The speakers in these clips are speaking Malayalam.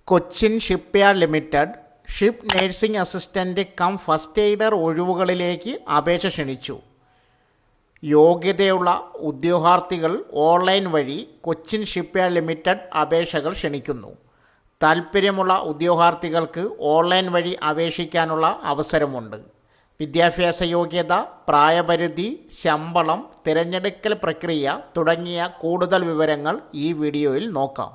Cochin shipyard limited ship nursing assistant cum first aider ഒഴിവുകളിലേക്ക് അപേക്ഷ ക്ഷണിച്ചു. യോഗ്യതയുള്ള ഉദ്യോഗാർത്ഥികൾ ഓൺലൈൻ വഴി കൊച്ചിൻ ഷിപ്പ്യാർഡ് ലിമിറ്റഡ് അപേക്ഷകൾ ക്ഷണിക്കുന്നു. താൽപ്പര്യമുള്ള ഉദ്യോഗാർത്ഥികൾക്ക് ഓൺലൈൻ വഴി അപേക്ഷിക്കാനുള്ള അവസരമുണ്ട്. വിദ്യാഭ്യാസ യോഗ്യത, പ്രായപരിധി, ശമ്പളം, തിരഞ്ഞെടുക്കൽ പ്രക്രിയ തുടങ്ങിയ കൂടുതൽ വിവരങ്ങൾ ഈ വീഡിയോയിൽ നോക്കാം.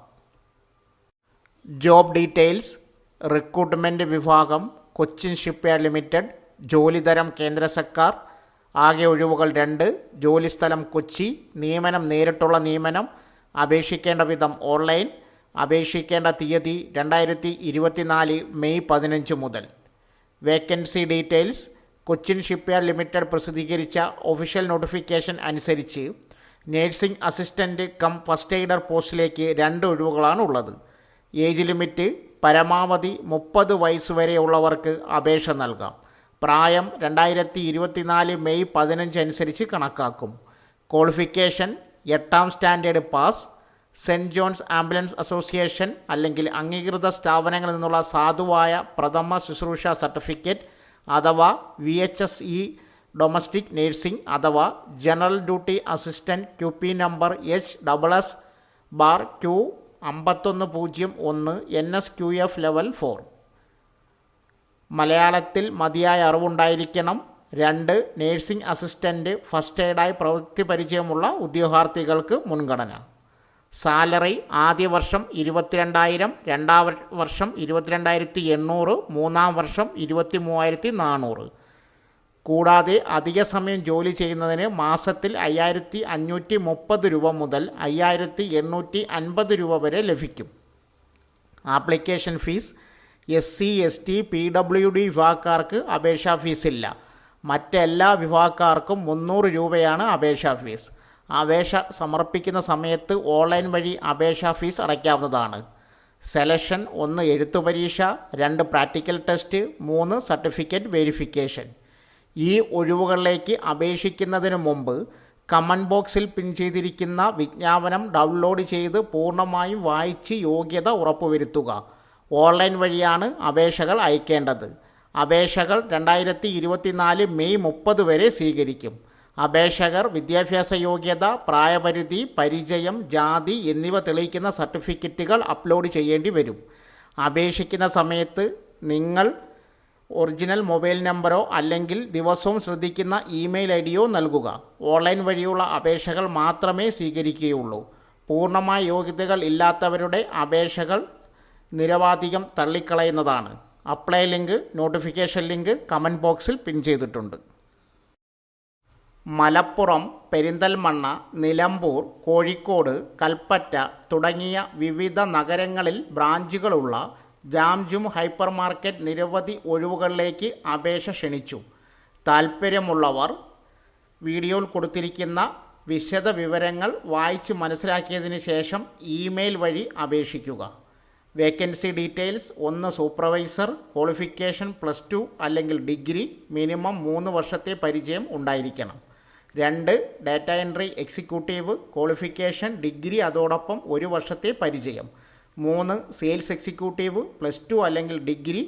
Job details. റിക്രൂട്ട്മെൻറ്റ് വിഭാഗം കൊച്ചിൻ ഷിപ്പ്യാർഡ് ലിമിറ്റഡ്. ജോലിതരം കേന്ദ്ര സർക്കാർ. ആകെ ഒഴിവുകൾ 2. ജോലിസ്ഥലം കൊച്ചി. നിയമനം നേരിട്ടുള്ള നിയമനം. അപേക്ഷിക്കേണ്ട വിധം ഓൺലൈൻ. അപേക്ഷിക്കേണ്ട തീയതി 2024 മെയ് 15 മുതൽ. Vacancy details. Cochin shipyard limited പ്രസിദ്ധീകരിച്ച ഒഫീഷ്യൽ നോട്ടിഫിക്കേഷൻ അനുസരിച്ച് nursing assistant cum first aider പോസ്റ്റിലേക്ക് 2 ഒഴിവുകളാണ് ഉള്ളത്. ഏജ് ലിമിറ്റ് പരമാവധി 30 വയസ്സ് വരെയുള്ളവർക്ക് അപേക്ഷ നൽകാം. പ്രായം 2024 മെയ് 15 അനുസരിച്ച് കണക്കാക്കും. ക്വാളിഫിക്കേഷൻ 8ാം standard pass. Saint John's ambulance association അല്ലെങ്കിൽ അംഗീകൃത സ്ഥാപനങ്ങളിൽ നിന്നുള്ള സാധുവായ പ്രഥമ ശുശ്രൂഷ സർട്ടിഫിക്കറ്റ് അഥവാ VHSE ഡൊമസ്റ്റിക് നേഴ്സിംഗ് അഥവാ general duty assistant QP number HSS/Q 5101 NSQF level 4. മലയാളത്തിൽ മതിയായ അറിവുണ്ടായിരിക്കണം. 2. നേഴ്സിംഗ് അസിസ്റ്റൻ്റ് ഫസ്റ്റ് എയ്ഡായി പ്രവൃത്തി പരിചയമുള്ള ഉദ്യോഗാർത്ഥികൾക്ക് മുൻഗണന. സാലറി ആദ്യ വർഷം 22,000, രണ്ടാം വർഷം 22,800, മൂന്നാം വർഷം 23,400. കൂടാതെ അധിക സമയം ജോലി ചെയ്യുന്നതിന് മാസത്തിൽ 5,530 രൂപ മുതൽ 5,850 രൂപ വരെ ലഭിക്കും. Application fees SC, ST, PWD വിഭാഗക്കാർക്ക് അപേക്ഷാ ഫീസില്ല. മറ്റെല്ലാ വിഭാഗക്കാർക്കും 300 രൂപയാണ് അപേക്ഷാ ഫീസ്. അപേക്ഷ സമർപ്പിക്കുന്ന സമയത്ത് ഓൺലൈൻ വഴി അപേക്ഷാ ഫീസ് അടയ്ക്കാവുന്നതാണ്. സെലക്ഷൻ 1 എഴുത്തു പരീക്ഷ, 2 പ്രാക്ടിക്കൽ ടെസ്റ്റ്, 3 സർട്ടിഫിക്കറ്റ് വെരിഫിക്കേഷൻ. ഈ ഒഴിവുകളിലേക്ക് അപേക്ഷിക്കുന്നതിന് മുമ്പ് കമൻറ്റ് ബോക്സിൽ പിൻ ചെയ്തിരിക്കുന്ന വിജ്ഞാപനം ഡൗൺലോഡ് ചെയ്ത് പൂർണ്ണമായും വായിച്ച് യോഗ്യത ഉറപ്പുവരുത്തുക. ഓൺലൈൻ വഴിയാണ് അപേക്ഷകൾ അയക്കേണ്ടത്. അപേക്ഷകൾ 2024 മെയ് 30 വരെ സ്വീകരിക്കും. അപേക്ഷകർ വിദ്യാഭ്യാസ യോഗ്യത, പ്രായപരിധി, പരിചയം, ജാതി എന്നിവ തെളിയിക്കുന്ന സർട്ടിഫിക്കറ്റുകൾ അപ്ലോഡ് ചെയ്യേണ്ടി വരും. അപേക്ഷിക്കുന്ന സമയത്ത് നിങ്ങൾ ഒറിജിനൽ മൊബൈൽ നമ്പറോ അല്ലെങ്കിൽ ദിവസവും ശ്രദ്ധിക്കുന്ന ഇമെയിൽ ID നൽകുക. ഓൺലൈൻ വഴിയുള്ള അപേക്ഷകൾ മാത്രമേ സ്വീകരിക്കുകയുള്ളൂ. പൂർണ്ണമായ യോഗ്യതകൾ ഇല്ലാത്തവരുടെ അപേക്ഷകൾ നിരവധികം തള്ളിക്കളയുന്നതാണ്. Apply link, notification link comment ബോക്സിൽ പിൻ ചെയ്തിട്ടുണ്ട്. മലപ്പുറം, പെരിന്തൽമണ്ണ, നിലമ്പൂർ, കോഴിക്കോട്, കൽപ്പറ്റ തുടങ്ങിയ വിവിധ നഗരങ്ങളിൽ ബ്രാഞ്ചുകളുള്ള ജാംജും ഹൈപ്പർ മാർക്കറ്റ് നിരവധി ഒഴിവുകളിലേക്ക് അപേക്ഷ ക്ഷണിച്ചു. താൽപ്പര്യമുള്ളവർ വീഡിയോയിൽ കൊടുത്തിരിക്കുന്ന വിശദ വിവരങ്ങൾ വായിച്ച് മനസ്സിലാക്കിയതിന് ശേഷം ഇമെയിൽ വഴി അപേക്ഷിക്കുക. Vacancy details. 1 സൂപ്പർവൈസർ. ക്വാളിഫിക്കേഷൻ +2 അല്ലെങ്കിൽ ഡിഗ്രി. മിനിമം 3 വർഷത്തെ പരിചയം ഉണ്ടായിരിക്കണം. 2 data entry executive. Qualification degree, അതോടൊപ്പം 1 വർഷത്തെ പരിചയം. 3 സെയിൽസ് എക്സിക്യൂട്ടീവ് +2 അല്ലെങ്കിൽ ഡിഗ്രി.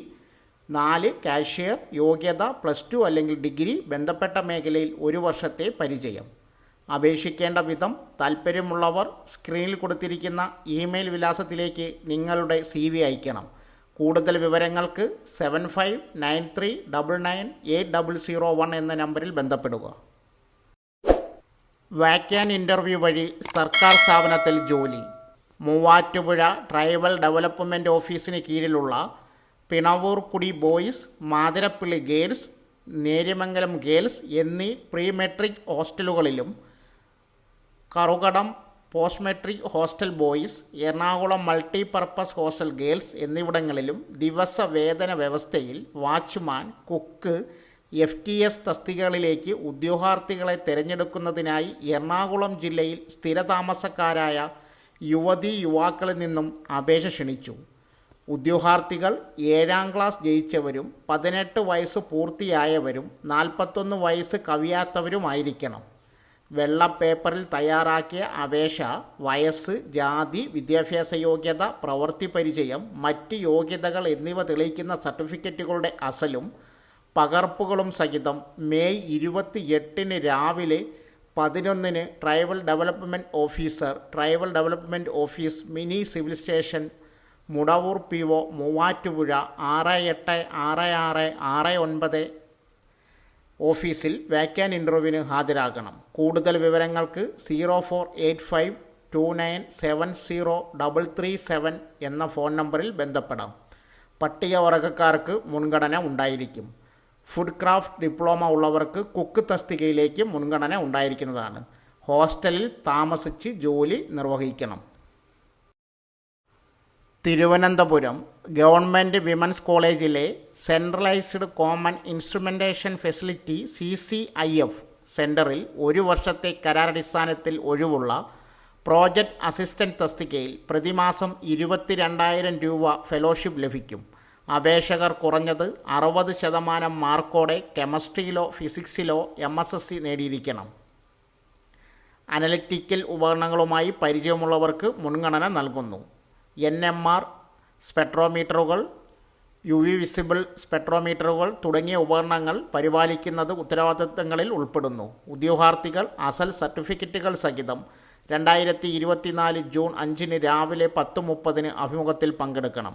4 കാഷ്യർ. യോഗ്യത +2 അല്ലെങ്കിൽ ഡിഗ്രി. ബന്ധപ്പെട്ട മേഖലയിൽ 1 വർഷത്തെ പരിചയം. അപേക്ഷിക്കേണ്ട വിധം. താൽപ്പര്യമുള്ളവർ സ്ക്രീനിൽ കൊടുത്തിരിക്കുന്ന ഇമെയിൽ വിലാസത്തിലേക്ക് നിങ്ങളുടെ CV അയക്കണം. കൂടുതൽ വിവരങ്ങൾക്ക് 7593998001 എന്ന നമ്പറിൽ ബന്ധപ്പെടുക. വാക്യാൻ ഇൻ്റർവ്യൂ വഴി സർക്കാർ സ്ഥാപനത്തിൽ ജോലി. മൂവാറ്റുപുഴ ട്രൈബൽ ഡെവലപ്മെൻറ്റ് ഓഫീസിന് കീഴിലുള്ള Pinavoorkudy boys, Mathirappally girls, Neriamangalam girls എന്നീ പ്രീ മെട്രിക് ഹോസ്റ്റലുകളിലും Karukadam post metric hostel boys, Ernakulam multipurpose hostel girls എന്നിവിടങ്ങളിലും ദിവസവേതന വ്യവസ്ഥയിൽ വാച്ച്മാൻ, കുക്ക്, FTS തസ്തികകളിലേക്ക് ഉദ്യോഗാർത്ഥികളെ തിരഞ്ഞെടുക്കുന്നതിനായി എറണാകുളം ജില്ലയിൽ സ്ഥിരതാമസക്കാരായ യുവാക്കളിൽ നിന്നും അപേക്ഷ ക്ഷണിച്ചു. ഉദ്യോഗാർത്ഥികൾ 7ാം ക്ലാസ് ജയിച്ചവരും 18 വയസ്സ് പൂർത്തിയായവരും 41 വയസ്സ് കവിയാത്തവരുമായിരിക്കണം. വെള്ള പേപ്പറിൽ തയ്യാറാക്കിയ അപേക്ഷ വയസ്സ്, ജാതി, വിദ്യാഭ്യാസ യോഗ്യത, പ്രവൃത്തി പരിചയം, മറ്റ് യോഗ്യതകൾ എന്നിവ തെളിയിക്കുന്ന സർട്ടിഫിക്കറ്റുകളുടെ അസലും പകർപ്പുകളും സഹിതം മെയ് 28 രാവിലെ 11 tribal development officer, tribal development office, mini civil station, Mudavoor PO, Muvattupuzha 686669 ഓഫീസിൽ വാക്യാൻ ഇൻ്റർവ്യൂവിന് ഹാജരാകണം. കൂടുതൽ വിവരങ്ങൾക്ക് 048529703337 എന്ന ഫോൺ നമ്പറിൽ ബന്ധപ്പെടാം. പട്ടികവർഗക്കാർക്ക് മുൻഗണന ഉണ്ടായിരിക്കും. ഫുഡ് ക്രാഫ്റ്റ് ഡിപ്ലോമ ഉള്ളവർക്ക് കുക്ക് തസ്തികയിലേക്ക് മുൻഗണന ഉണ്ടായിരിക്കുന്നതാണ്. ഹോസ്റ്റലിൽ താമസിച്ച് ജോലി നിർവഹിക്കണം. തിരുവനന്തപുരം ഗവൺമെൻറ് വിമൻസ് കോളേജിലെ centralised common instrumentation facility CCIF സെൻറ്ററിൽ 1 വർഷത്തെ കരാറടിസ്ഥാനത്തിൽ ഒഴിവുള്ള പ്രോജക്റ്റ് അസിസ്റ്റൻറ്റ് തസ്തികയിൽ പ്രതിമാസം 22,000 രൂപ ഫെലോഷിപ്പ് ലഭിക്കും. അപേക്ഷകർ കുറഞ്ഞത് 60% മാർക്കോടെ കെമിസ്ട്രിയിലോ ഫിസിക്സിലോ MSc നേടിയിരിക്കണം. അനലിറ്റിക്കൽ ഉപകരണങ്ങളുമായി പരിചയമുള്ളവർക്ക് മുൻഗണന നൽകുന്നു. NMR സ്പെക്ട്രോമീറ്ററുകൾ, UV വിസിബിൾ സ്പെക്ട്രോമീറ്ററുകൾ തുടങ്ങിയ ഉപകരണങ്ങൾ പരിപാലിക്കുന്നത് ഉത്തരവാദിത്തങ്ങളിൽ ഉൾപ്പെടുന്നു. ഉദ്യോഗാർത്ഥികൾ അസൽ സർട്ടിഫിക്കറ്റുകൾ സഹിതം 2024 ജൂൺ 5 രാവിലെ 10:30 അഭിമുഖത്തിൽ പങ്കെടുക്കണം.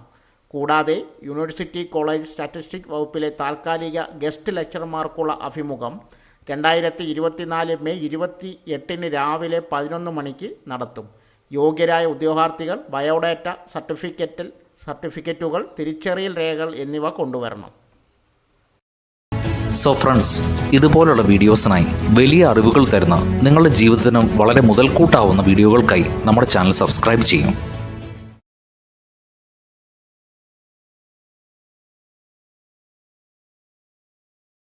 കൂടാതെ യൂണിവേഴ്സിറ്റി കോളേജ് സ്റ്റാറ്റിസ്റ്റിക്സ് വകുപ്പിലെ താൽക്കാലിക ഗസ്റ്റ് ലെക്ചർമാർക്കുള്ള അഭിമുഖം 2024 മെയ് 28 രാവിലെ 11 മണിക്ക് നടത്തും. യോഗ്യരായ ഉദ്യോഗാർത്ഥികൾ ബയോഡാറ്റ, സർട്ടിഫിക്കറ്റുകൾ, തിരിച്ചറിയൽ രേഖകൾ എന്നിവ കൊണ്ടുവരണം. സോ ഫ്രണ്ട്സ്, ഇതുപോലുള്ള വീഡിയോസിനായി വലിയ അറിവുകൾ തരുന്ന നിങ്ങളുടെ ജീവിതത്തിന് വളരെ മുതൽക്കൂട്ടാവുന്ന വീഡിയോകൾക്കായി നമ്മുടെ ചാനൽ സബ്സ്ക്രൈബ് ചെയ്യും.